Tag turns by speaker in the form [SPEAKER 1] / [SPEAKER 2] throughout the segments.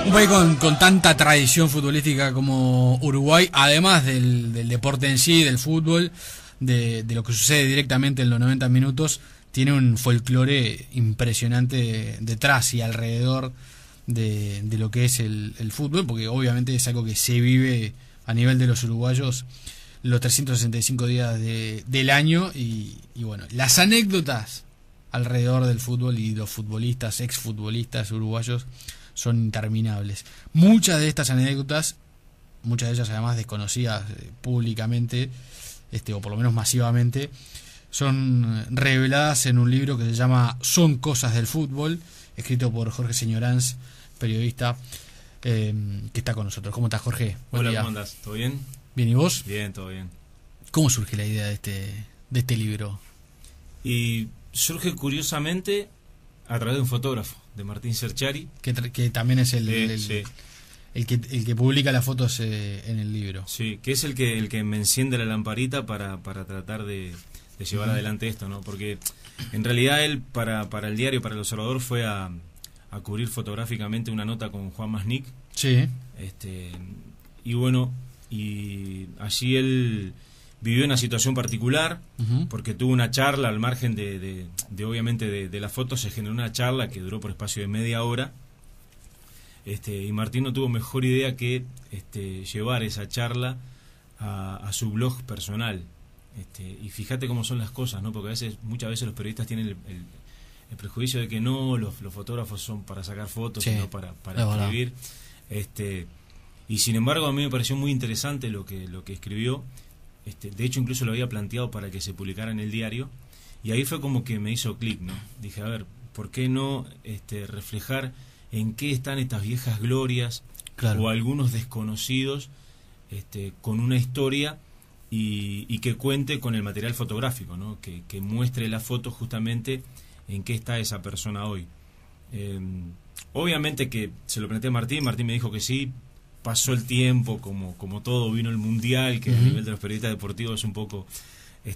[SPEAKER 1] Un país con tanta tradición futbolística como Uruguay, además del deporte en sí, del fútbol, de lo que sucede directamente en los 90 minutos, tiene un folclore impresionante detrás y alrededor de lo que es el fútbol, porque obviamente es algo que se vive a nivel de los uruguayos los 365 días del año y bueno, las anécdotas alrededor del fútbol y los futbolistas, exfutbolistas uruguayos son interminables. Muchas de estas anécdotas, muchas de ellas además desconocidas públicamente, o por lo menos masivamente, son reveladas en un libro que se llama Son cosas del fútbol, escrito por Jorge Señoranz, periodista, que está con nosotros. ¿Cómo estás, Jorge?
[SPEAKER 2] Buen día. ¿Cómo andás? ¿Todo bien?
[SPEAKER 1] Bien, ¿y vos?
[SPEAKER 2] Bien, todo bien.
[SPEAKER 1] ¿Cómo surge la idea de este libro?
[SPEAKER 2] Y surge curiosamente a través de un fotógrafo, de Martín Serchari,
[SPEAKER 1] que también es el que publica las fotos en el libro.
[SPEAKER 2] Sí, que es el que me enciende la lamparita para tratar de llevar adelante esto, ¿no? Porque en realidad él para el diario, para El Observador, fue a cubrir fotográficamente una nota con Juan Masnick.
[SPEAKER 1] Sí.
[SPEAKER 2] Y bueno, y allí él vivió una situación particular, porque tuvo una charla al margen de obviamente de las fotos. Se generó una charla que duró por espacio de media hora, y Martín no tuvo mejor idea que llevar esa charla a su blog personal. Y fíjate cómo son las cosas, ¿no? Porque muchas veces los periodistas tienen el prejuicio de que no, los fotógrafos son para sacar fotos,
[SPEAKER 1] sí,
[SPEAKER 2] sino para escribir. Y sin embargo a mí me pareció muy interesante lo que escribió. De hecho incluso lo había planteado para que se publicara en el diario, y ahí fue como que me hizo clic, ¿no? Dije, a ver, ¿por qué no reflejar en qué están estas viejas glorias, claro, o algunos desconocidos, con una historia y que cuente con el material fotográfico, ¿no? Que muestre la foto justamente en qué está esa persona hoy. Obviamente que se lo planteé a Martín me dijo que sí. Pasó el tiempo, como todo, vino el Mundial, que a nivel de los periodistas deportivos un poco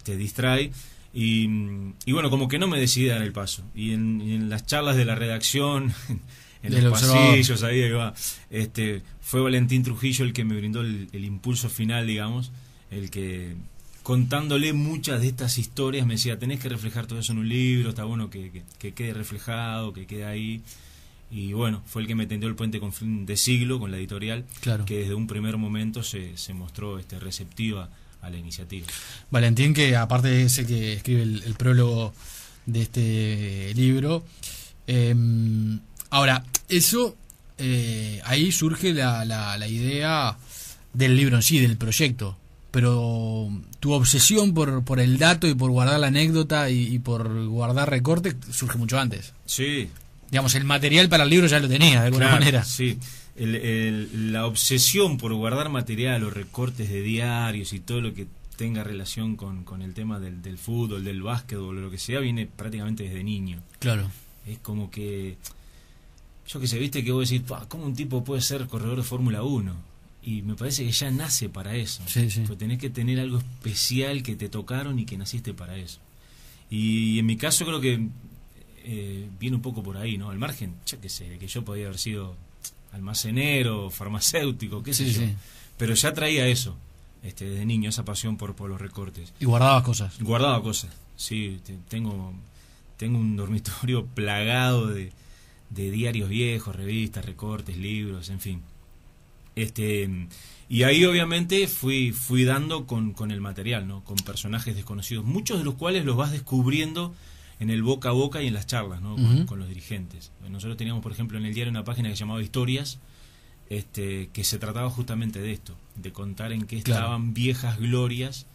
[SPEAKER 2] distrae, y bueno, como que no me decidí a dar el paso. Y en las charlas de la redacción, en los pasillos, ahí va, fue Valentín Trujillo el que me brindó el impulso final, digamos, el que, contándole muchas de estas historias, me decía, tenés que reflejar todo eso en un libro, está bueno que quede reflejado, que quede ahí. Y bueno, fue el que me tendió el puente con Fin de Siglo, con la editorial, claro, que desde un primer momento se mostró receptiva a la iniciativa.
[SPEAKER 1] Valentín, que aparte es el que escribe el prólogo de este libro. Ahora, eso, ahí surge la idea del libro en sí, del proyecto. Pero tu obsesión por el dato y por guardar la anécdota y por guardar recortes surge mucho antes.
[SPEAKER 2] Sí.
[SPEAKER 1] Digamos, el material para el libro ya lo tenía, de alguna manera.
[SPEAKER 2] Sí, la obsesión por guardar material o recortes de diarios y todo lo que tenga relación con el tema del fútbol, del básquetbol o lo que sea, viene prácticamente desde niño.
[SPEAKER 1] Claro.
[SPEAKER 2] Es como que, yo que sé, viste que vos decís, ¿cómo un tipo puede ser corredor de Fórmula 1? Y me parece que ya nace para eso.
[SPEAKER 1] Sí, sí.
[SPEAKER 2] Pues tenés que tener algo especial que te tocaron y que naciste para eso. Y en mi caso creo que viene un poco por ahí, ¿no? Al margen, yo que sé, que yo podía haber sido almacenero, farmacéutico, qué sé yo. Sí. Pero ya traía eso, desde niño, esa pasión por los recortes.
[SPEAKER 1] ¿Y guardabas cosas?
[SPEAKER 2] Guardaba cosas, sí. Tengo un dormitorio plagado de diarios viejos, revistas, recortes, libros, en fin. Y ahí obviamente fui dando con el material, ¿no? Con personajes desconocidos, muchos de los cuales los vas descubriendo en el boca a boca y en las charlas, ¿no? Con los dirigentes. Nosotros teníamos, por ejemplo, en el diario una página que se llamaba Historias, que se trataba justamente de esto, de contar en qué estaban viejas glorias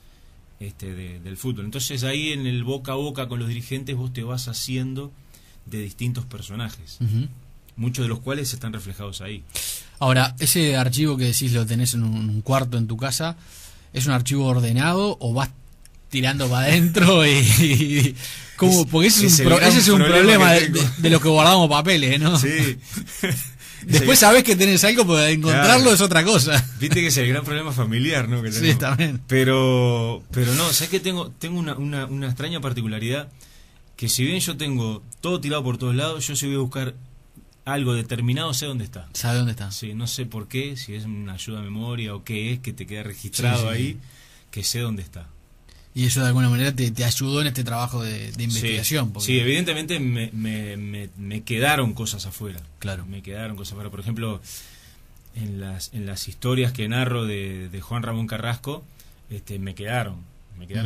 [SPEAKER 2] del fútbol. Entonces ahí en el boca a boca con los dirigentes vos te vas haciendo de distintos personajes, muchos de los cuales están reflejados ahí.
[SPEAKER 1] Ahora, ese archivo que decís lo tenés en un cuarto en tu casa, ¿es un archivo ordenado o vas tirando para adentro y ¿cómo? Porque ese es un problema de los que guardamos papeles, ¿no?
[SPEAKER 2] Sí.
[SPEAKER 1] Después sabés que tenés algo, pero encontrarlo es otra cosa.
[SPEAKER 2] Viste que es el gran problema familiar, ¿no? Que
[SPEAKER 1] sí, también.
[SPEAKER 2] Pero no, ¿sabés que tengo una extraña particularidad? que si bien yo tengo todo tirado por todos lados, yo si voy a buscar algo determinado, sé dónde está.
[SPEAKER 1] ¿Sabe dónde está?
[SPEAKER 2] Sí, no sé por qué, si es una ayuda a memoria o qué es, que te queda registrado ahí, que sé dónde está.
[SPEAKER 1] Y eso de alguna manera te ayudó en este trabajo de investigación.
[SPEAKER 2] Sí, evidentemente me quedaron cosas afuera.
[SPEAKER 1] Claro.
[SPEAKER 2] Me quedaron cosas afuera. Por ejemplo, en las historias que narro de Juan Ramón Carrasco, me quedaron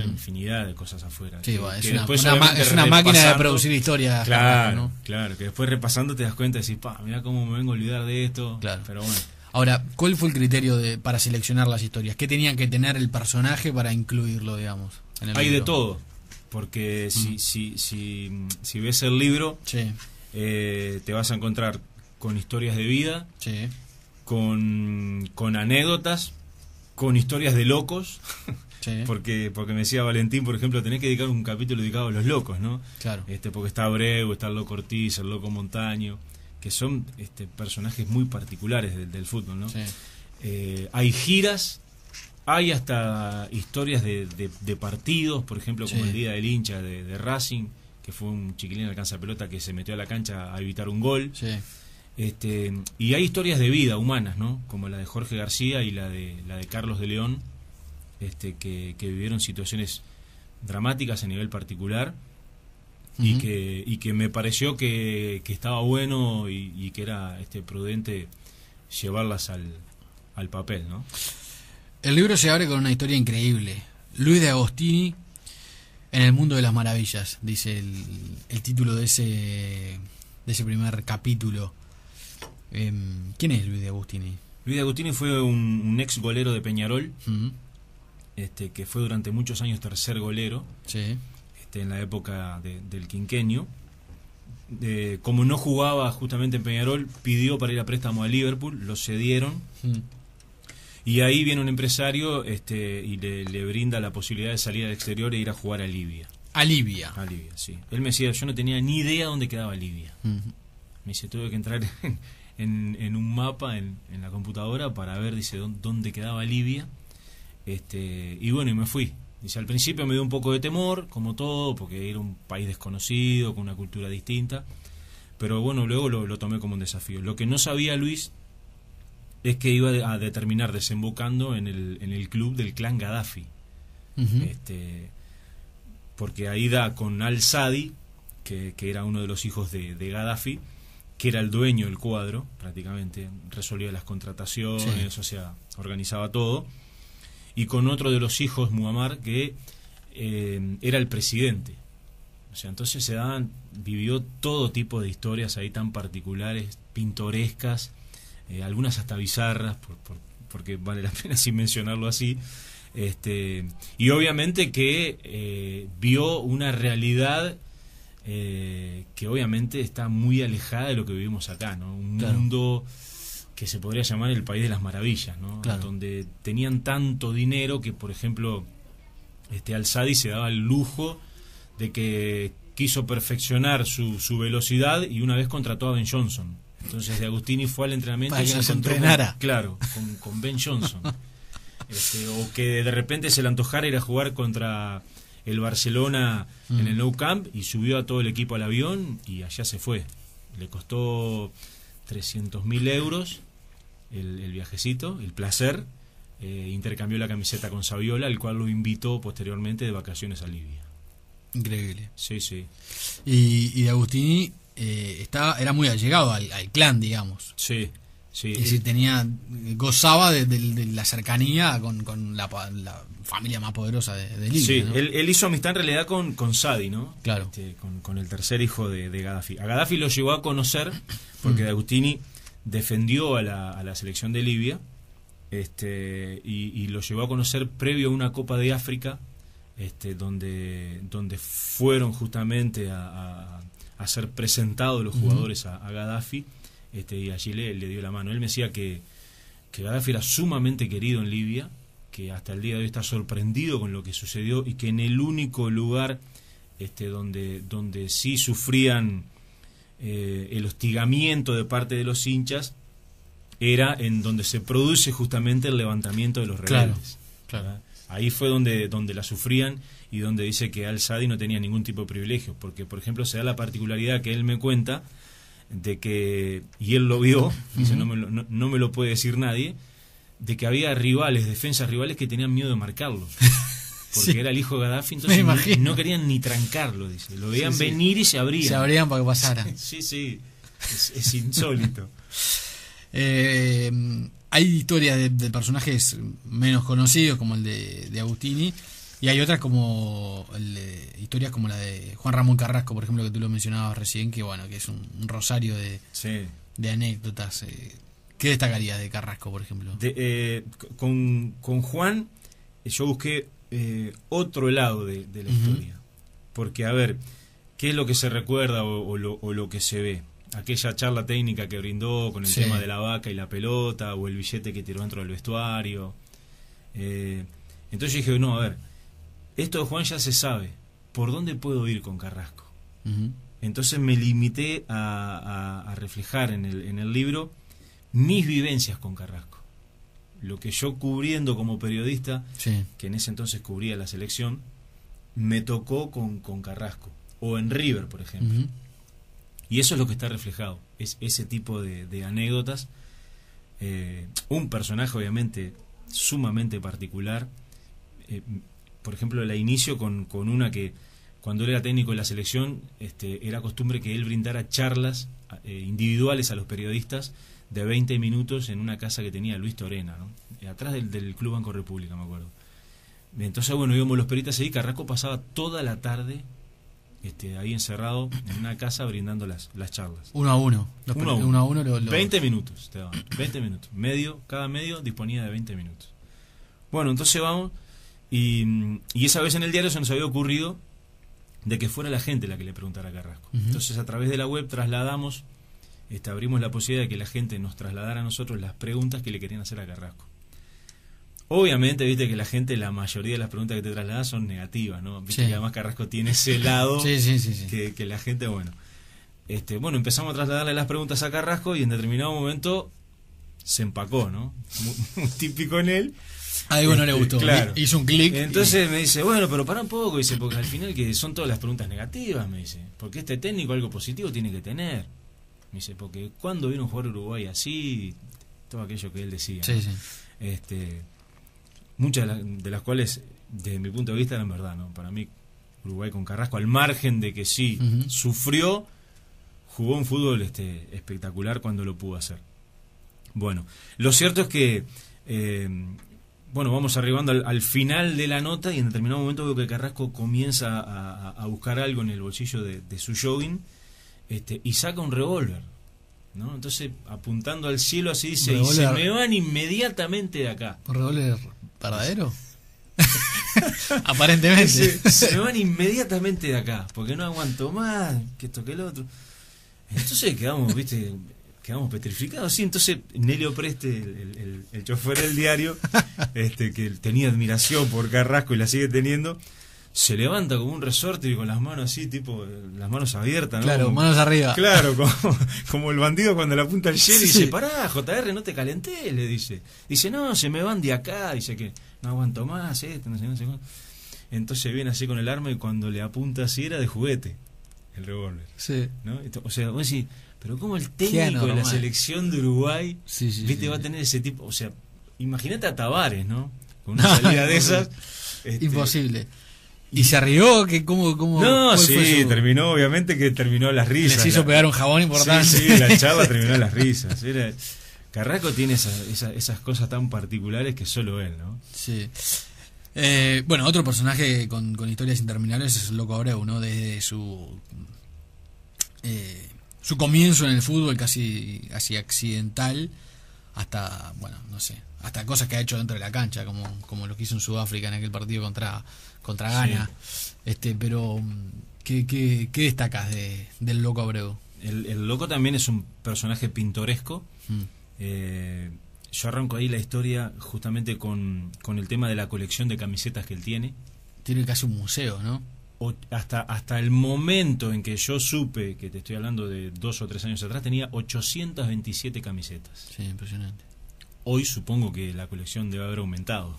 [SPEAKER 2] infinidad de cosas afuera.
[SPEAKER 1] Sí,
[SPEAKER 2] que
[SPEAKER 1] es una máquina de producir historias.
[SPEAKER 2] Claro,
[SPEAKER 1] ¿no?
[SPEAKER 2] Claro, que después repasando te das cuenta y decís, mira cómo me vengo a olvidar de esto.
[SPEAKER 1] Claro.
[SPEAKER 2] Pero bueno.
[SPEAKER 1] Ahora, ¿cuál fue el criterio para seleccionar las historias? ¿Qué tenían que tener el personaje para incluirlo, digamos, en el
[SPEAKER 2] Hay
[SPEAKER 1] libro?
[SPEAKER 2] de todo, porque si ves el libro,
[SPEAKER 1] sí,
[SPEAKER 2] te vas a encontrar con historias de vida,
[SPEAKER 1] sí,
[SPEAKER 2] con anécdotas, con historias de locos.
[SPEAKER 1] sí.
[SPEAKER 2] Porque me decía Valentín, por ejemplo, tenés que dedicar un capítulo dedicado a los locos, ¿no?
[SPEAKER 1] Claro.
[SPEAKER 2] Porque está Abreu, está el loco Ortiz, el loco Montaño, que son personajes muy particulares del fútbol, ¿no?
[SPEAKER 1] Sí.
[SPEAKER 2] Hay giras, hay hasta historias de partidos, por ejemplo, como
[SPEAKER 1] sí,
[SPEAKER 2] el día del hincha de Racing, que fue un chiquilín alcanza pelota que se metió a la cancha a evitar un gol.
[SPEAKER 1] Sí.
[SPEAKER 2] Y hay historias de vida humanas, ¿no? Como la de Jorge García y la de Carlos de León, que vivieron situaciones dramáticas a nivel particular.
[SPEAKER 1] Uh-huh.
[SPEAKER 2] y que me pareció que estaba bueno y que era prudente llevarlas al papel, ¿no?
[SPEAKER 1] El libro se abre con una historia increíble. Luis de Agostini en el mundo de las maravillas, dice el título de ese primer capítulo. ¿Quién es Luis de Agostini?
[SPEAKER 2] Luis de Agostini fue un ex golero de Peñarol,
[SPEAKER 1] Uh-huh.
[SPEAKER 2] Que fue durante muchos años tercer golero.
[SPEAKER 1] Sí.
[SPEAKER 2] En la época del quinquenio. Como no jugaba justamente en Peñarol, pidió para ir a préstamo a Liverpool, lo cedieron, y ahí viene un empresario y le brinda la posibilidad de salir al exterior e ir a jugar a Libia.
[SPEAKER 1] A Libia,
[SPEAKER 2] sí. Él me decía, yo no tenía ni idea dónde quedaba Libia.
[SPEAKER 1] Uh-huh.
[SPEAKER 2] Me dice, tuve que entrar en un mapa en la computadora para ver, dice, dónde quedaba Libia. Y bueno, y me fui. Dice, al principio me dio un poco de temor, como todo, porque era un país desconocido, con una cultura distinta, pero bueno, luego lo tomé como un desafío. Lo que no sabía Luis es que iba a terminar desembocando en el club del clan Gaddafi.
[SPEAKER 1] Uh-huh.
[SPEAKER 2] Porque ahí da con Al-Sadi, que era uno de los hijos de Gaddafi, que era el dueño del cuadro, prácticamente, resolvía las contrataciones, sí, o sea, organizaba todo, y con otro de los hijos, Muammar, que era el presidente. O sea, entonces vivió todo tipo de historias ahí tan particulares, pintorescas, algunas hasta bizarras, porque vale la pena sin mencionarlo así, y obviamente que vio una realidad que obviamente está muy alejada de lo que vivimos acá, ¿no? Un
[SPEAKER 1] claro,
[SPEAKER 2] mundo que se podría llamar el país de las maravillas, ¿no?
[SPEAKER 1] Claro.
[SPEAKER 2] Donde tenían tanto dinero que, por ejemplo, Al-Sadi se daba el lujo de que quiso perfecciono su velocidad y una vez contrató a Ben Johnson. Entonces de Agostini fue al entrenamiento
[SPEAKER 1] para
[SPEAKER 2] y
[SPEAKER 1] que
[SPEAKER 2] se
[SPEAKER 1] nos
[SPEAKER 2] encontró
[SPEAKER 1] entrenara.
[SPEAKER 2] con Ben Johnson. O que de repente se le antojara ir a jugar contra el Barcelona en el Nou Camp y subió a todo el equipo al avión y allá se fue. Le costó 300.000 euros el viajecito, el placer. Intercambió la camiseta con Saviola, el cual lo invitó posteriormente de vacaciones a Libia.
[SPEAKER 1] Increíble.
[SPEAKER 2] Sí, sí.
[SPEAKER 1] Y de Agostini era muy allegado al clan, digamos.
[SPEAKER 2] Sí, sí.
[SPEAKER 1] Es decir, gozaba de la cercanía con la familia más poderosa de Libia.
[SPEAKER 2] Sí,
[SPEAKER 1] ¿no?
[SPEAKER 2] él hizo amistad en realidad con Sadi, ¿no?
[SPEAKER 1] Claro.
[SPEAKER 2] Con el tercer hijo de Gaddafi. A Gaddafi lo llegó a conocer porque de Agostini defendió a la selección de Libia, y lo llevó a conocer previo a una Copa de África, donde fueron justamente a ser presentados los jugadores a Gaddafi, y allí le dio la mano. Él me decía que Gaddafi era sumamente querido en Libia, que hasta el día de hoy está sorprendido con lo que sucedió y que en el único lugar donde sí sufrían el hostigamiento de parte de los hinchas era en donde se produce justamente el levantamiento de los rebeldes.
[SPEAKER 1] Claro.
[SPEAKER 2] ahí fue donde la sufrían y donde dice que Al-Sadi no tenía ningún tipo de privilegio, porque por ejemplo se da la particularidad que él me cuenta de que, y él lo vio, dice, no me lo puede decir nadie, de que había defensas rivales que tenían miedo de marcarlo. Porque era el hijo de Gaddafi, entonces no querían ni trancarlo, dice. Lo veían venir y se abrían.
[SPEAKER 1] Se abrían para que pasara.
[SPEAKER 2] Sí, es insólito.
[SPEAKER 1] Hay historias de personajes menos conocidos, como el de Agustini, y hay otras como historias como la de Juan Ramón Carrasco, por ejemplo, que tú lo mencionabas recién, que bueno, que es un rosario de anécdotas. ¿Qué destacarías de Carrasco, por ejemplo?
[SPEAKER 2] Con Juan, yo busqué otro lado de la historia. Porque, a ver, ¿qué es lo que se recuerda o lo que se ve? Aquella charla técnica que brindó con el tema de la vaca y la pelota, o el billete que tiró dentro del vestuario. Entonces yo dije, no, a ver, esto de Juan ya se sabe. ¿Por dónde puedo ir con Carrasco? Entonces me limité a reflejar en el libro mis vivencias con Carrasco. Lo que yo, cubriendo como periodista, que en ese entonces cubría la selección, me tocó con Carrasco, o en River, por ejemplo. Y eso es lo que está reflejado, es ese tipo de anécdotas. Un personaje obviamente sumamente particular. Por ejemplo, la inicio con una que cuando él era técnico de la selección, era costumbre que él brindara charlas individuales a los periodistas de 20 minutos en una casa que tenía Luis Torena, ¿no? Atrás del Club Banco República, me acuerdo. Entonces, bueno, íbamos los periodistas ahí. Carrasco pasaba toda la tarde ahí encerrado en una casa brindando las charlas.
[SPEAKER 1] Uno a uno. Uno a uno.
[SPEAKER 2] 20 minutos te daban, 20 minutos. Cada medio disponía de 20 minutos. Bueno, entonces vamos, y esa vez en el diario se nos había ocurrido de que fuera la gente la que le preguntara a Carrasco. Entonces, a través de la web trasladamos, abrimos la posibilidad de que la gente nos trasladara a nosotros las preguntas que le querían hacer a Carrasco. Obviamente, viste que la mayoría de las preguntas que te trasladan son negativas, ¿no? Viste que además Carrasco tiene ese lado que la gente, bueno, empezamos a trasladarle las preguntas a Carrasco y en determinado momento se empacó, ¿no? Muy típico en él.
[SPEAKER 1] Algo no le gustó,
[SPEAKER 2] claro.
[SPEAKER 1] Hizo un clic.
[SPEAKER 2] Entonces me dice, bueno, pero para un poco, dice, porque al final que son todas las preguntas negativas, me dice, porque este técnico algo positivo tiene que tener. Me dice, porque cuando vino a jugar Uruguay así, todo aquello que él decía, ¿no? Muchas de las cuales, desde mi punto de vista, eran verdad, ¿no? Para mí, Uruguay con Carrasco, al margen de que sufrió, jugó un fútbol espectacular cuando lo pudo hacer. Bueno, lo cierto es que vamos arribando al final de la nota y en determinado momento veo que Carrasco comienza a buscar algo en el bolsillo de su jogging, y saca un revólver, ¿no? Entonces, apuntando al cielo así dice, y se me van inmediatamente de acá.
[SPEAKER 1] ¿Un revólver verdadero? Aparentemente.
[SPEAKER 2] Se me van inmediatamente de acá, porque no aguanto más, que esto que el otro. Entonces quedamos petrificados, sí. Entonces Nelio Preste, el chofer del diario, que tenía admiración por Carrasco y la sigue teniendo, se levanta como un resorte y con las manos así, tipo, las manos abiertas, ¿no?
[SPEAKER 1] Claro, manos arriba.
[SPEAKER 2] Claro, como el bandido cuando le apunta al hielo y dice, pará, JR, no te calenté, le dice. Dice, no, se me van de acá, dice que no aguanto más, no sé cuánto. Entonces viene así con el arma y cuando le apunta así era de juguete, el revólver.
[SPEAKER 1] Sí.
[SPEAKER 2] ¿No? O sea, vos decís, pero ¿cómo el técnico de la selección de Uruguay, va a tener ese tipo? O sea, imagínate a Tavares, ¿no? Con una salida de esas.
[SPEAKER 1] Imposible. ¿Y se arrió? ¿Cómo
[SPEAKER 2] no, sí, terminó las risas.
[SPEAKER 1] Les hizo pegar un jabón importante.
[SPEAKER 2] Sí, la charla terminó las risas. Carrasco tiene esas cosas tan particulares que solo él, ¿no?
[SPEAKER 1] Sí. Otro personaje con historias interminables es el Loco Abreu, ¿no? Desde su comienzo en el fútbol casi accidental hasta, hasta cosas que ha hecho dentro de la cancha, como lo que hizo en Sudáfrica en aquel partido contra Ghana. Pero ¿qué destacas del Loco Abreu?
[SPEAKER 2] El Loco también es un personaje pintoresco. Yo arranco ahí la historia justamente con el tema de la colección de camisetas que él tiene.
[SPEAKER 1] Tiene casi un museo, ¿no?
[SPEAKER 2] Hasta el momento en que yo supe, que te estoy hablando de 2 o 3 años atrás, tenía 827 camisetas.
[SPEAKER 1] Sí, impresionante.
[SPEAKER 2] Hoy supongo que la colección debe haber aumentado.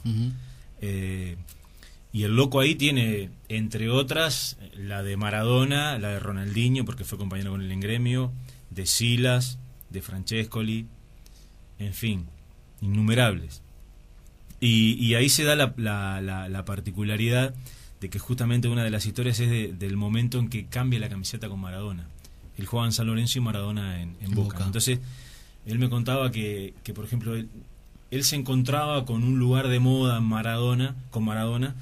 [SPEAKER 2] Y el loco ahí tiene, entre otras, la de Maradona, la de Ronaldinho, porque fue compañero con él en Gremio, de Silas, de Francescoli, en fin, innumerables. Y ahí se da la particularidad de que justamente una de las historias es del momento en que cambia la camiseta con Maradona. Él jugaba en San Lorenzo y Maradona en Boca. Entonces, él me contaba que por ejemplo, él se encontraba con un lugar de moda con Maradona,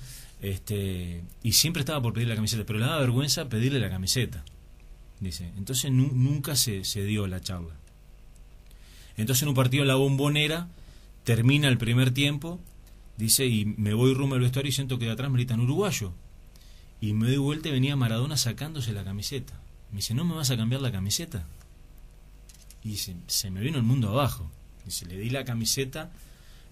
[SPEAKER 2] y siempre estaba por pedir la camiseta, pero le daba vergüenza pedirle la camiseta, dice. Entonces nunca se dio la charla. Entonces en un partido en la Bombonera termina el primer tiempo, dice, y me voy rumbo al vestuario y siento que de atrás me gritan uruguayo, y me doy vuelta y venía Maradona sacándose la camiseta. Me dice, ¿no me vas a cambiar la camiseta? Y dice, se me vino el mundo abajo. Dice, le di la camiseta,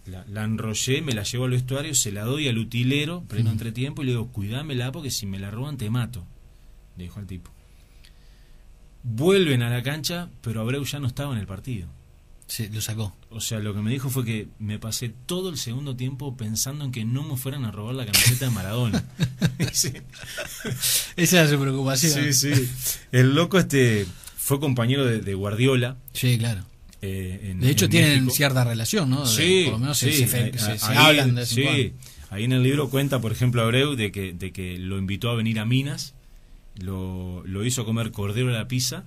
[SPEAKER 2] la enrollé, me la llevo al vestuario, se la doy al utilero, pleno entretiempo, y le digo, cuidámela porque si me la roban te mato, le dijo al tipo. Vuelven a la cancha, pero Abreu ya no estaba en el partido.
[SPEAKER 1] Sí, lo sacó.
[SPEAKER 2] O sea, lo que me dijo fue que me pasé todo el segundo tiempo pensando en que no me fueran a robar la camiseta de Maradona. Sí.
[SPEAKER 1] Esa era su preocupación.
[SPEAKER 2] Sí, sí. El loco fue compañero de Guardiola.
[SPEAKER 1] Sí, claro. De hecho
[SPEAKER 2] en
[SPEAKER 1] tienen
[SPEAKER 2] México.
[SPEAKER 1] Cierta relación, ¿no?
[SPEAKER 2] Sí,
[SPEAKER 1] por lo menos
[SPEAKER 2] sí.
[SPEAKER 1] se hablan de vez en cuando.
[SPEAKER 2] Ahí en el libro cuenta, por ejemplo, Abreu de que lo invitó a venir a Minas, lo hizo comer cordero a la pizza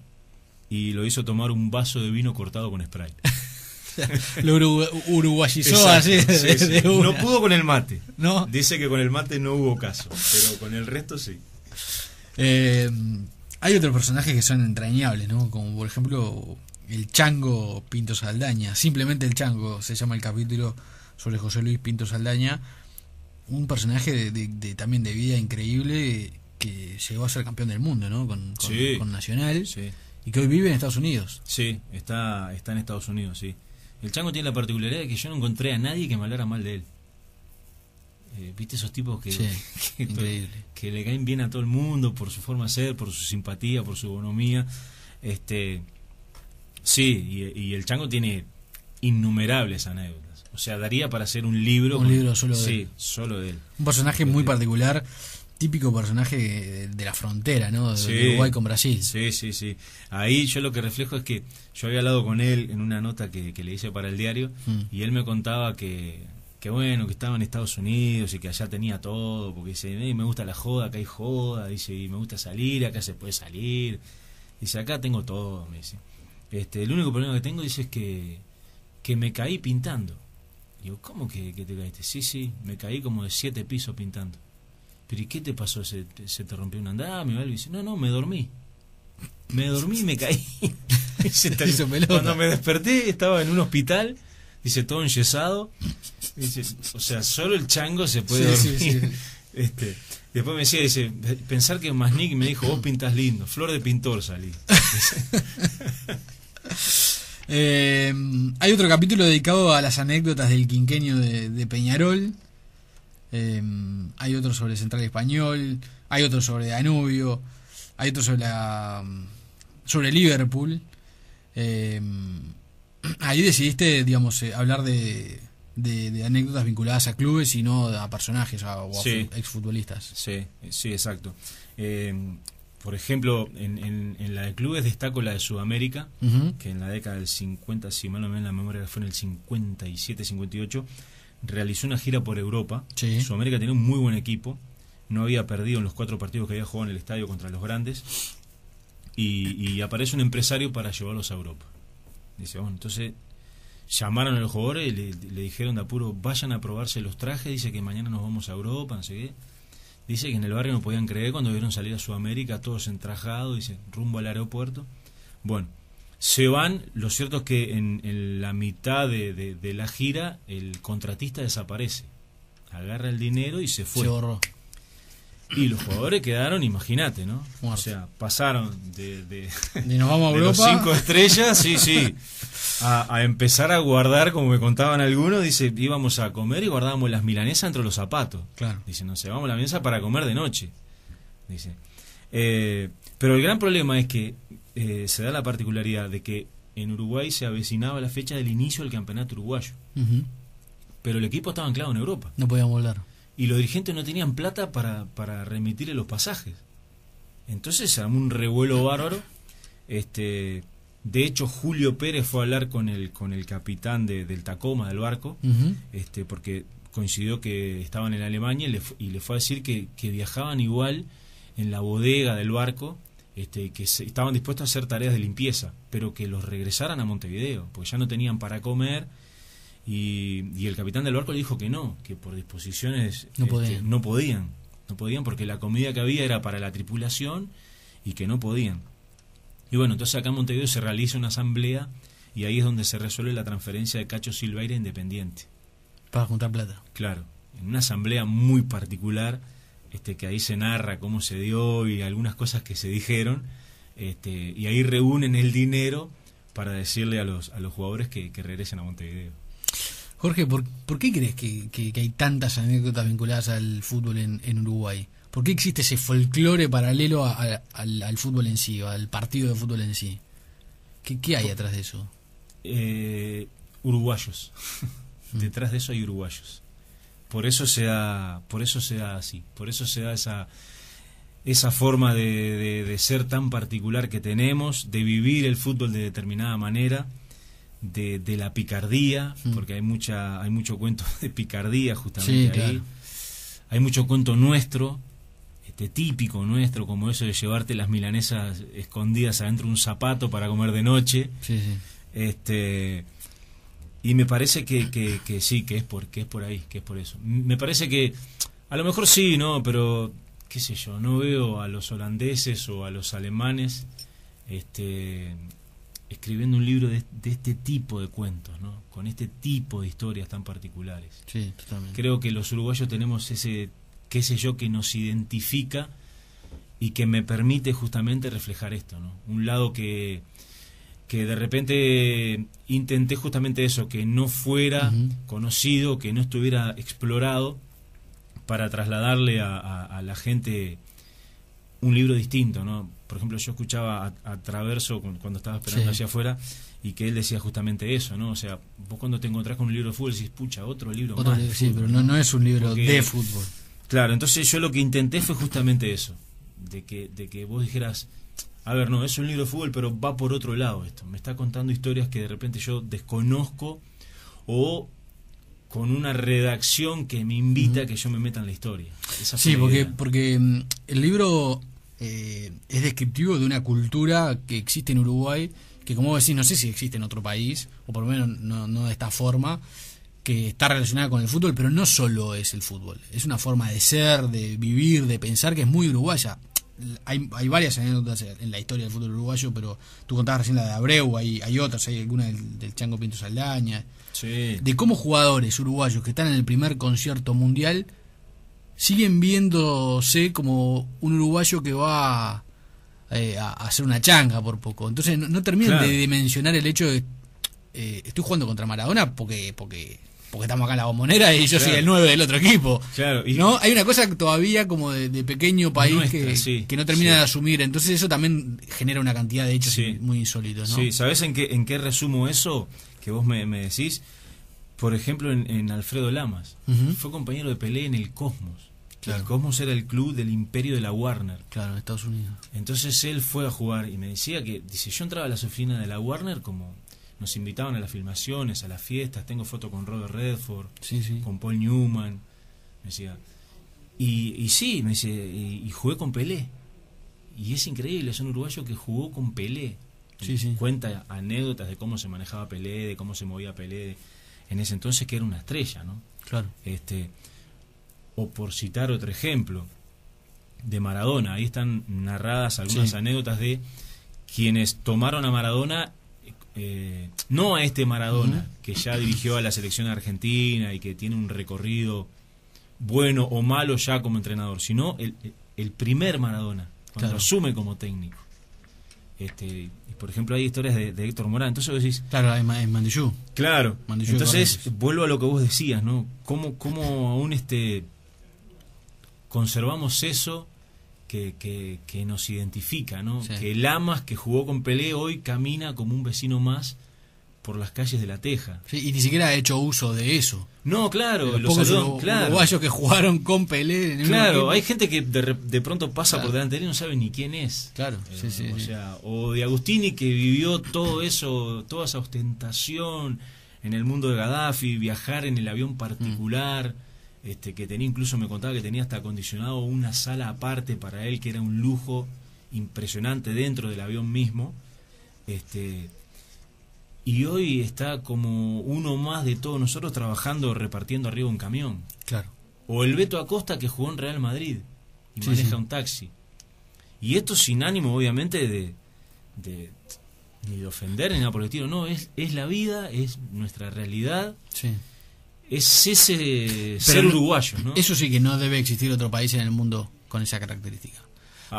[SPEAKER 2] y lo hizo tomar un vaso de vino cortado con Sprite.
[SPEAKER 1] Lo uruguayizó así.
[SPEAKER 2] Sí. No pudo con el mate.
[SPEAKER 1] ¿No?
[SPEAKER 2] Dice que con el mate no hubo caso, pero con el resto sí.
[SPEAKER 1] Hay otros personajes que son entrañables, ¿no? Como por ejemplo el Chango Pinto Saldaña. Simplemente el Chango se llama el capítulo sobre José Luis Pinto Saldaña. Un personaje también de vida increíble, que llegó a ser campeón del mundo, ¿no? Con Nacional. Sí. Y que hoy vive en Estados Unidos.
[SPEAKER 2] Sí, está en Estados Unidos, sí. El Chango tiene la particularidad de que yo no encontré a nadie que me hablara mal de él. ¿Viste esos tipos que le caen bien a todo el mundo por su forma de ser, por su simpatía, por su bonomía? Sí, y el Chango tiene innumerables anécdotas. O sea, daría para hacer un libro.
[SPEAKER 1] Un libro solo de él.
[SPEAKER 2] Sí, solo de él.
[SPEAKER 1] Un personaje muy particular, típico personaje de la frontera, ¿no? De Uruguay con Brasil.
[SPEAKER 2] Sí. Ahí yo lo que reflejo es que yo había hablado con él en una nota que le hice para el diario, y él me contaba que bueno, que estaba en Estados Unidos y que allá tenía todo, porque dice, me gusta la joda, acá hay joda, dice, y me gusta salir, acá se puede salir, dice, acá tengo todo, me dice. El único problema que tengo, dice, es que me caí pintando. Digo, ¿cómo que te caíste? Sí, me caí como de 7 pisos pintando. ¿Pero y qué te pasó? ¿Se te rompió un andamio o algo? Y dice, no, me dormí y me caí. Cuando me desperté estaba en un hospital, dice, todo enyesado. Dice, o sea, solo el Chango se puede dormir. Sí. Después me decía, dice, pensar que Masnik me dijo, vos pintas lindo, flor de pintor salí.
[SPEAKER 1] Hay otro capítulo dedicado a las anécdotas del quinquenio de Peñarol. Hay otro sobre Central Español, hay otro sobre Danubio, hay otro sobre Liverpool. Ahí decidiste, digamos, hablar de anécdotas vinculadas a clubes y no a personajes o a exfutbolistas.
[SPEAKER 2] Sí, exacto. Por ejemplo, en la de clubes destaco la de Sudamérica, que en la década del 50, si mal no me en la memoria, fue en el 57-58, realizó una gira por Europa. Sí. Sudamérica tenía un muy buen equipo, no había perdido en los 4 partidos que había jugado en el estadio contra los grandes, y aparece un empresario para llevarlos a Europa. Dice, bueno, entonces llamaron a los jugadores y le dijeron de apuro, vayan a probarse los trajes, dice que mañana nos vamos a Europa, no sé qué. Dice que en el barrio no podían creer cuando vieron salir a Sudamérica, todos entrajados, dice, rumbo al aeropuerto. Bueno, se van, lo cierto es que en la mitad de la gira el contratista desaparece, agarra el dinero y se fue.
[SPEAKER 1] Se borró.
[SPEAKER 2] Y los jugadores quedaron, imagínate, ¿no? Muerto. O sea, pasaron de
[SPEAKER 1] nos vamos a Europa.
[SPEAKER 2] Los 5 estrellas, sí, a empezar a guardar, como me contaban algunos, dice, íbamos a comer y guardábamos las milanesas entre los zapatos. Claro. Dice, nos llevamos la mesa para comer de noche. Dice. Pero el gran problema es que se da la particularidad de que en Uruguay se avecinaba la fecha del inicio del campeonato uruguayo. pero el equipo estaba anclado en Europa.
[SPEAKER 1] No podían volar.
[SPEAKER 2] Y los dirigentes no tenían plata para remitirle los pasajes. Entonces se armó un revuelo bárbaro. De hecho, Julio Pérez fue a hablar con el capitán del Tacoma, del barco, porque coincidió que estaban en Alemania y le fue a decir que viajaban igual en la bodega del barco, que estaban dispuestos a hacer tareas de limpieza, pero que los regresaran a Montevideo, porque ya no tenían para comer. Y el capitán del barco le dijo que no, que por disposiciones no podían porque la comida que había era para la tripulación y que no podían. Y bueno, entonces acá en Montevideo se realiza una asamblea y ahí es donde se resuelve la transferencia de Cacho Silveira a Independiente.
[SPEAKER 1] Para juntar plata.
[SPEAKER 2] Claro, en una asamblea muy particular, que ahí se narra cómo se dio y algunas cosas que se dijeron, y ahí reúnen el dinero para decirle a los jugadores que regresen a Montevideo.
[SPEAKER 1] Jorge, ¿por qué crees que hay tantas anécdotas vinculadas al fútbol en Uruguay? ¿Por qué existe ese folclore paralelo al fútbol en sí, o al partido de fútbol en sí? ¿Qué hay atrás de eso?
[SPEAKER 2] Uruguayos. Detrás de eso hay uruguayos. Por eso se da así. Por eso se da esa forma de ser tan particular que tenemos, de vivir el fútbol de determinada manera, de la picardía, porque hay mucho cuento de picardía justamente ahí. Claro. Hay mucho cuento nuestro, típico nuestro, como eso de llevarte las milanesas escondidas adentro de un zapato para comer de noche.
[SPEAKER 1] Sí, sí.
[SPEAKER 2] Y me parece que sí, que es por ahí, que es por eso. Me parece que a lo mejor sí, no, pero qué sé yo, no veo a los holandeses o a los alemanes escribiendo un libro de este tipo de cuentos, ¿no? Con este tipo de historias tan particulares.
[SPEAKER 1] Sí, totalmente.
[SPEAKER 2] Creo que los uruguayos tenemos ese, qué sé yo, que nos identifica y que me permite justamente reflejar esto, ¿no? Un lado que de repente intenté justamente eso, que no fuera conocido, que no estuviera explorado, para trasladarle a la gente un libro distinto, ¿no? Por ejemplo, yo escuchaba a Traverso cuando estaba esperando hacia afuera, y que él decía justamente eso, ¿no? O sea, vos cuando te encontrás con un libro de fútbol decís, pucha, otro libro más de
[SPEAKER 1] sí,
[SPEAKER 2] fútbol,
[SPEAKER 1] pero no es un libro de fútbol.
[SPEAKER 2] Claro, entonces yo lo que intenté fue justamente eso, de que vos dijeras, a ver, no, es un libro de fútbol, pero va por otro lado esto. Me está contando historias que de repente yo desconozco, o con una redacción que me invita a que yo me meta en la historia. Esa
[SPEAKER 1] sí, porque el libro es descriptivo de una cultura que existe en Uruguay, que como vos decís, no sé si existe en otro país, o por lo menos no de esta forma, que está relacionada con el fútbol, pero no solo es el fútbol. Es una forma de ser, de vivir, de pensar, que es muy uruguaya. Hay varias anécdotas en la historia del fútbol uruguayo, pero tú contabas recién la de Abreu, hay otras, hay alguna del Chango Pinto Saldaña, de cómo jugadores uruguayos que están en el primer concierto mundial siguen viéndose como un uruguayo que va a hacer una changa por poco. Entonces no terminan de dimensionar el hecho de estoy jugando contra Maradona porque estamos acá en la Bombonera y yo soy el 9 del otro equipo. Claro, y ¿no? Hay una cosa todavía como de pequeño país nuestra, que no termina de asumir. Entonces eso también genera una cantidad de hechos muy insólitos, ¿no?
[SPEAKER 2] Sí, ¿sabés en qué resumo eso que vos me decís? Por ejemplo, en Alfredo Lamas. Fue compañero de Pelé en el Cosmos. Claro. El Cosmos era el club del imperio de la Warner.
[SPEAKER 1] Claro, en Estados Unidos.
[SPEAKER 2] Entonces él fue a jugar y me decía yo entraba a las oficinas de la Warner, como nos invitaban a las filmaciones, a las fiestas, tengo foto con Robert Redford, con Paul Newman, me decía, y sí, me dice, y jugué con Pelé, y es increíble, es un uruguayo que jugó con Pelé. Cuenta anécdotas de cómo se manejaba Pelé, de cómo se movía Pelé en ese entonces, que era una estrella, ¿no?
[SPEAKER 1] Claro.
[SPEAKER 2] O por citar otro ejemplo de Maradona, ahí están narradas algunas anécdotas de quienes tomaron a Maradona, no a este Maradona que ya dirigió a la selección argentina y que tiene un recorrido bueno o malo ya como entrenador, sino el primer Maradona cuando asume como técnico. Y por ejemplo hay historias de Héctor Morán, entonces vos decís,
[SPEAKER 1] claro, en Mandillú.
[SPEAKER 2] Claro, entonces vuelvo a lo que vos decías, ¿no? Cómo aún conservamos eso que nos identifica, ¿no? Que Lamas, que jugó con Pelé, hoy camina como un vecino más por las calles de La Teja.
[SPEAKER 1] Sí, y ni siquiera ha hecho uso de eso.
[SPEAKER 2] No, claro,
[SPEAKER 1] los pocos uruguayos que jugaron con Pelé.
[SPEAKER 2] Claro, hay gente que de pronto pasa
[SPEAKER 1] claro.
[SPEAKER 2] por delante de él y no sabe ni quién es.
[SPEAKER 1] Claro, sí, sí.
[SPEAKER 2] O sea, o de Agustini, que vivió todo eso, toda esa ostentación en el mundo de Gaddafi, viajar en el avión particular, que tenía, incluso me contaba que tenía hasta acondicionado una sala aparte para él, que era un lujo impresionante dentro del avión mismo. Y hoy está como uno más de todos nosotros trabajando, repartiendo arriba un camión.
[SPEAKER 1] Claro.
[SPEAKER 2] O el Beto Acosta, que jugó en Real Madrid y maneja un taxi. Y esto sin ánimo, obviamente, ni de ofender ni nada por el estilo. No, es la vida, es nuestra realidad.
[SPEAKER 1] Sí.
[SPEAKER 2] Es ese ser uruguayo, ¿no?
[SPEAKER 1] Eso sí que no debe existir otro país en el mundo con esa característica.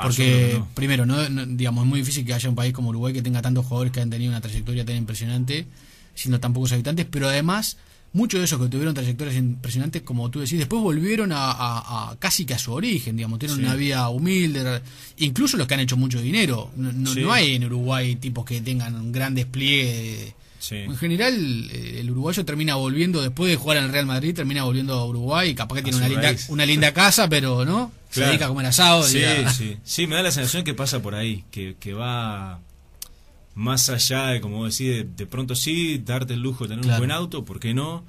[SPEAKER 1] Porque,
[SPEAKER 2] yo creo que no.
[SPEAKER 1] primero, digamos, es muy difícil que haya un país como Uruguay que tenga tantos jugadores que han tenido una trayectoria tan impresionante, siendo tan pocos habitantes, pero además, muchos de esos que tuvieron trayectorias impresionantes, como tú decís, después volvieron a casi que a su origen, digamos, tienen una vida humilde, incluso los que han hecho mucho dinero. No hay en Uruguay tipos que tengan un gran despliegue. En general, el uruguayo termina volviendo, después de jugar en el Real Madrid, termina volviendo a Uruguay, y capaz que tiene una linda casa, pero no, claro. Se dedica a comer asado.
[SPEAKER 2] Sí, me da la sensación que pasa por ahí, que va más allá de, como vos decís, de pronto sí, darte el lujo de tener un buen auto, ¿por qué no?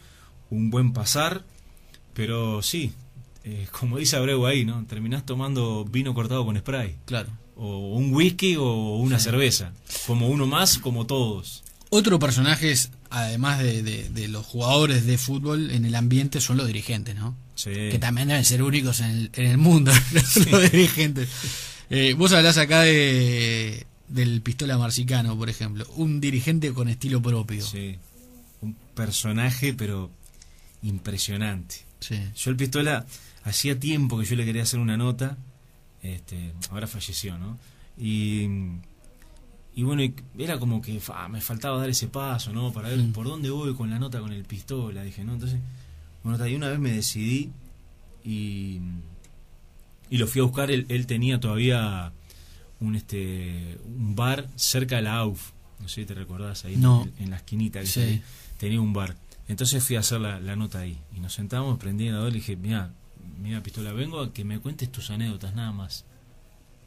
[SPEAKER 2] Un buen pasar, pero sí, como dice Abreu ahí, ¿no? Terminás tomando vino cortado con spray.
[SPEAKER 1] Claro.
[SPEAKER 2] O un whisky o una cerveza, como uno más, como todos.
[SPEAKER 1] Otro personaje, además de los jugadores de fútbol en el ambiente, son los dirigentes, ¿no?
[SPEAKER 2] Sí.
[SPEAKER 1] Que también deben ser únicos en el mundo, los dirigentes. Vos hablás acá del Pistola Marcicano, por ejemplo, un dirigente con estilo propio.
[SPEAKER 2] Sí, un personaje, pero impresionante.
[SPEAKER 1] Sí.
[SPEAKER 2] Yo el Pistola, hacía tiempo que yo le quería hacer una nota, ahora falleció, ¿no? Y bueno, era como que me faltaba dar ese paso, ¿no? Para ver por dónde voy con la nota con el Pistola, dije, ¿no? Entonces, bueno, y una vez me decidí y lo fui a buscar. Él tenía todavía un bar cerca de la AUF, no sé si te recordás, ahí en la esquinita que ahí, tenía un bar. Entonces fui a hacer la nota ahí y nos sentamos, prendí el y le dije, mira Pistola, vengo a que me cuentes tus anécdotas, nada más,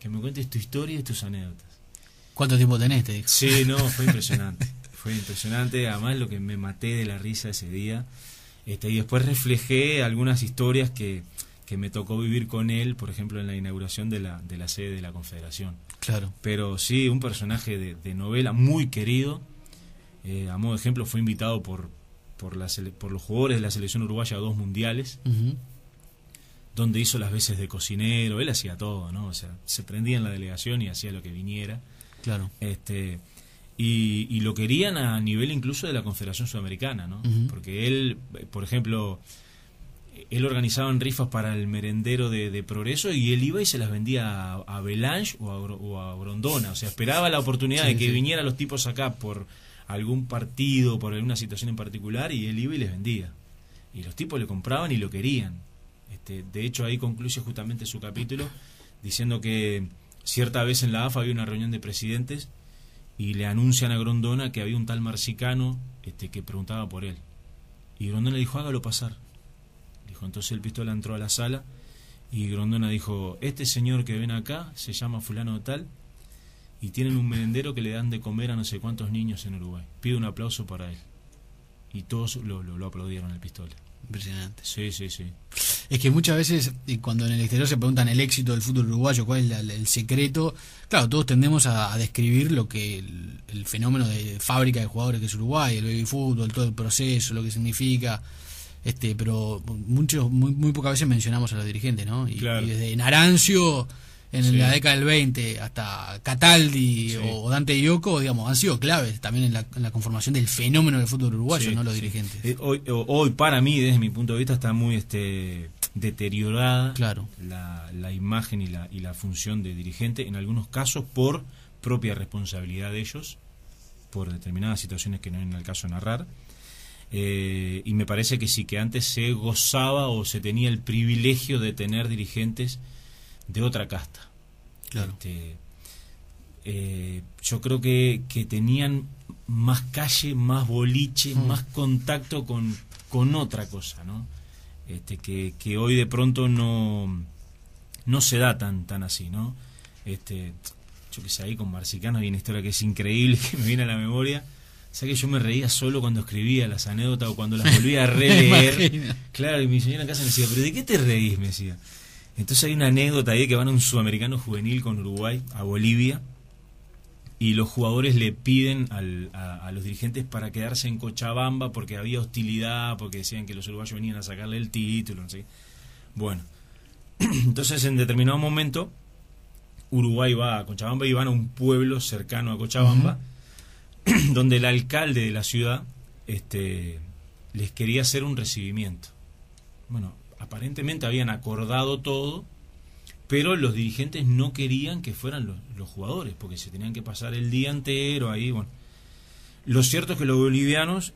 [SPEAKER 2] que me cuentes tu historia y tus anécdotas.
[SPEAKER 1] ¿Cuánto tiempo tenés? Te dijo.
[SPEAKER 2] Sí, no, fue impresionante. Fue impresionante, además lo que me maté de la risa ese día. Y después reflejé algunas historias que me tocó vivir con él, por ejemplo, en la inauguración de la sede de la Confederación.
[SPEAKER 1] Claro. Pero
[SPEAKER 2] sí, un personaje de novela muy querido. A modo de ejemplo, fue invitado por los jugadores de la selección uruguaya a 2 mundiales, donde hizo las veces de cocinero. Él hacía todo, ¿no? O sea, se prendía en la delegación y hacía lo que viniera.
[SPEAKER 1] Claro.
[SPEAKER 2] Y lo querían a nivel incluso de la Confederación Sudamericana, ¿no? Porque él, por ejemplo, él organizaba rifas para el merendero de Progreso y él iba y se las vendía a Belange o a Grondona. O sea, esperaba la oportunidad de que vinieran los tipos acá por algún partido, por alguna situación en particular, y él iba y les vendía. Y los tipos le compraban y lo querían. De hecho, ahí concluye justamente su capítulo diciendo que cierta vez en la AFA había una reunión de presidentes y le anuncian a Grondona que había un tal Marcicano que preguntaba por él. Y Grondona le dijo, hágalo pasar. Dijo, entonces el Pistola entró a la sala y Grondona dijo, este señor que ven acá se llama fulano de tal y tienen un merendero que le dan de comer a no sé cuántos niños en Uruguay. Pido un aplauso para él. Y todos lo aplaudieron el Pistola.
[SPEAKER 1] Impresionante.
[SPEAKER 2] Sí.
[SPEAKER 1] Es que muchas veces, cuando en el exterior se preguntan el éxito del fútbol uruguayo, cuál es el secreto, claro, todos tendemos a describir lo que el fenómeno de fábrica de jugadores que es Uruguay, el baby fútbol, todo el proceso, lo que significa, pero muy pocas veces mencionamos a los dirigentes, ¿no? Y desde Narancio en la década del 20 hasta Cataldi o Dante Dioco, digamos, han sido claves también en la conformación del fenómeno del fútbol uruguayo, no los dirigentes.
[SPEAKER 2] Hoy para mí, desde mi punto de vista, está muy deteriorada la imagen y la función de dirigente, en algunos casos por propia responsabilidad de ellos, por determinadas situaciones que no es en el caso narrar. Y me parece que sí, que antes se gozaba o se tenía el privilegio de tener dirigentes de otra casta.
[SPEAKER 1] Claro.
[SPEAKER 2] Yo creo que tenían más calle, más boliche, más contacto con otra cosa, ¿no? Que hoy de pronto no se da tan así, ¿no? Yo que sé, ahí con Marcicano hay una historia que es increíble, que me viene a la memoria. O sea que yo me reía solo cuando escribía las anécdotas o cuando las volvía a releer. Claro, y mi señora en casa me decía, ¿pero de qué te reís? Me decía. Entonces hay una anécdota ahí que van a un sudamericano juvenil con Uruguay a Bolivia y los jugadores le piden a los dirigentes para quedarse en Cochabamba porque había hostilidad, porque decían que los uruguayos venían a sacarle el título, no sé. Bueno, entonces en determinado momento Uruguay va a Cochabamba y van a un pueblo cercano a Cochabamba, donde el alcalde de la ciudad les quería hacer un recibimiento. Bueno, aparentemente habían acordado todo, pero los dirigentes no querían que fueran los jugadores, porque se tenían que pasar el día entero ahí. Bueno, lo cierto es que los bolivianos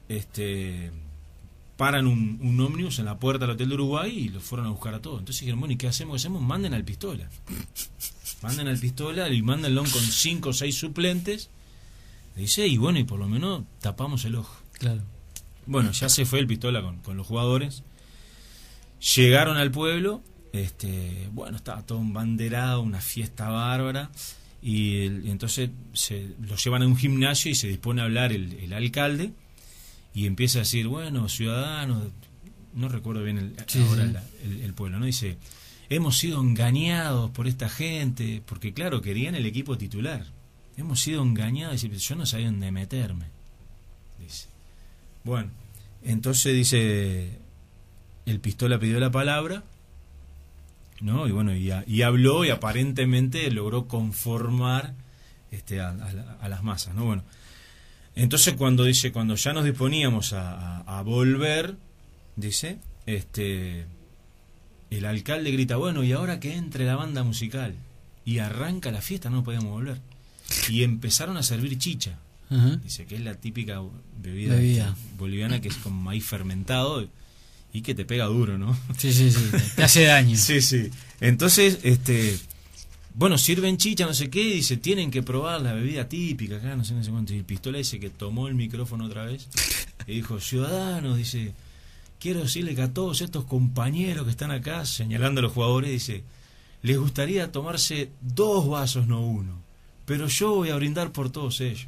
[SPEAKER 2] paran un ómnibus en la puerta del hotel de Uruguay y los fueron a buscar a todos. Entonces dijeron, bueno, ¿y qué hacemos? ¿Qué hacemos? Manden al Pistola. Manden al Pistola y mándenlo con 5 o 6 suplentes. Dice, y bueno, y por lo menos tapamos el ojo.
[SPEAKER 1] Claro.
[SPEAKER 2] Bueno, ya se fue el Pistola con los jugadores. Llegaron al pueblo, bueno, estaba todo embanderado, una fiesta bárbara, y entonces lo llevan a un gimnasio y se dispone a hablar el alcalde, y empieza a decir, bueno, ciudadanos, no recuerdo bien el pueblo, ¿no? Dice, hemos sido engañados por esta gente, porque claro, querían el equipo titular. Hemos sido engañados, dice, yo no sabía dónde meterme. Dice. Bueno, entonces dice, el Pistola pidió la palabra, ¿no? Y bueno, y habló y aparentemente logró conformar a las masas, ¿no? Bueno, entonces cuando ya nos disponíamos a volver, dice, el alcalde grita, bueno, y ahora que entre la banda musical, y arranca la fiesta, no podíamos volver. Y empezaron a servir chicha. Dice que es la típica bebida boliviana, que es con maíz fermentado y que te pega duro, ¿no?
[SPEAKER 1] Sí, te hace daño.
[SPEAKER 2] Sí. Entonces, bueno, sirven chicha, no sé qué, y dice, tienen que probar la bebida típica acá, no sé cuánto. Y el Pistola dice que tomó el micrófono otra vez y dijo, ciudadanos, dice, quiero decirle que a todos estos compañeros que están acá, señalando a los jugadores, dice, les gustaría tomarse 2 vasos, no 1, pero yo voy a brindar por todos ellos.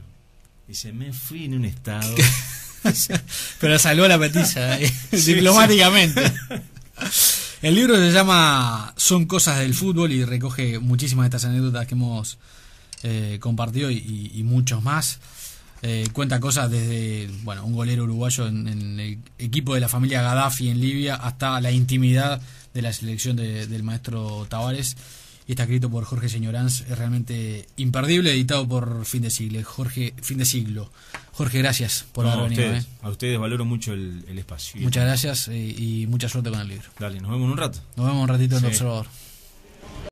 [SPEAKER 2] Dice, me fui en un estado...
[SPEAKER 1] Pero salvó la petiza diplomáticamente. El libro se llama Son cosas del fútbol y recoge muchísimas de estas anécdotas que hemos compartido y muchos más. Cuenta cosas desde un golero uruguayo en el equipo de la familia Gaddafi en Libia hasta la intimidad de la selección del maestro Tavares. Y está escrito por Jorge Señoranz, es realmente imperdible, editado por Fin de Siglo. Jorge, gracias por haber venido.
[SPEAKER 2] A ustedes valoro mucho el espacio.
[SPEAKER 1] Muchas gracias y mucha suerte con el libro.
[SPEAKER 2] Dale, nos vemos en un rato.
[SPEAKER 1] Nos vemos un ratito en el Observador.